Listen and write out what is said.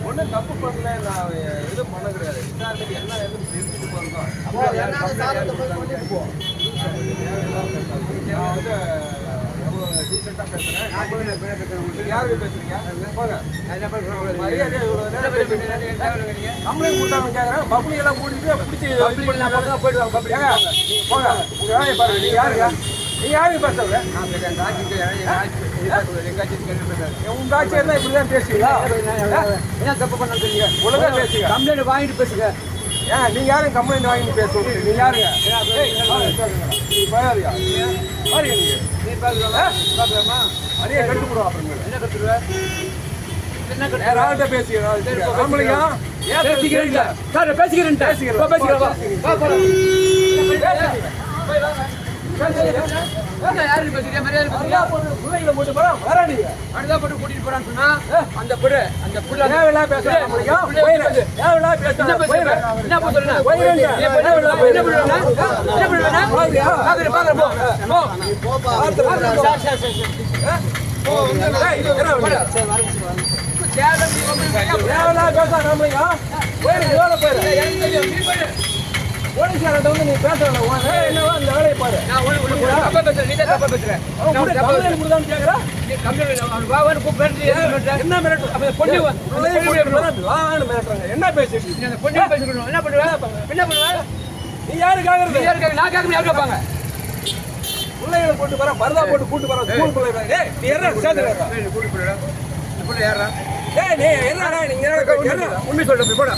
ஒன்றும் தப்பு பண்ணல, நான் எதுவும் பண்ண கிடையாது. விசாரணைக்கு என்ன எதுவும் தெரிஞ்சுட்டு போகிறோம். நான் வந்து எவ்வளோ டீசெண்டாக பேசுகிறேன். யாருக்கு பேசுறீங்க? போங்க. மரியாதை கம்ப்ளைண்ட் கொடுத்தாங்க கேட்குறேன். பப்ளிக் எல்லாம் கூட்டிட்டு பிடிச்சி போயிடுவாங்க. பப்ளிக் போங்க, உங்கள் வேலையை பாருங்க. நீங்கள் யாருங்க? நீங்க யாருக்கு பேசுறது? உங்க ஆட்சி இருந்தா இப்படிதான் பேசுவீங்களா? என்ன தப்பு பண்ணீங்க? ஒழுங்கா பேசுங்க. கம்ப்ளைண்ட் வாங்கிட்டு பேசுங்க. ஏன் நீங்க யாரும் கம்ப்ளைண்ட் வாங்கிட்டு பேசுவீங்க? நீங்க யாருங்க? அரிய கட்டு போடுவா. அப்புறம் என்ன கட்டுருவேன்? கூட்டிட்டு போறான்னு சொன்னா அந்த புள்ள அந்த புள்ள போலீஸ்காரன் வந்து நீ பேசுறேன் என்னவா அந்த வேலையை பாரு. என்ன பேசிட்டு என்ன பண்ணுவேன்? என்ன பண்ணுவேன்? நீ யாருக்காக நான் கேட்க யாரு கேட்பாங்க? பிள்ளைகளை போட்டு போற பரதா போட்டு கூட்டு போற ஸ்கூல் பிள்ளைங்க. நீ என்ன கூட்டு போயிடா? ஏய் நீ என்ன நீங்க உண்மை சொல்ற போடா.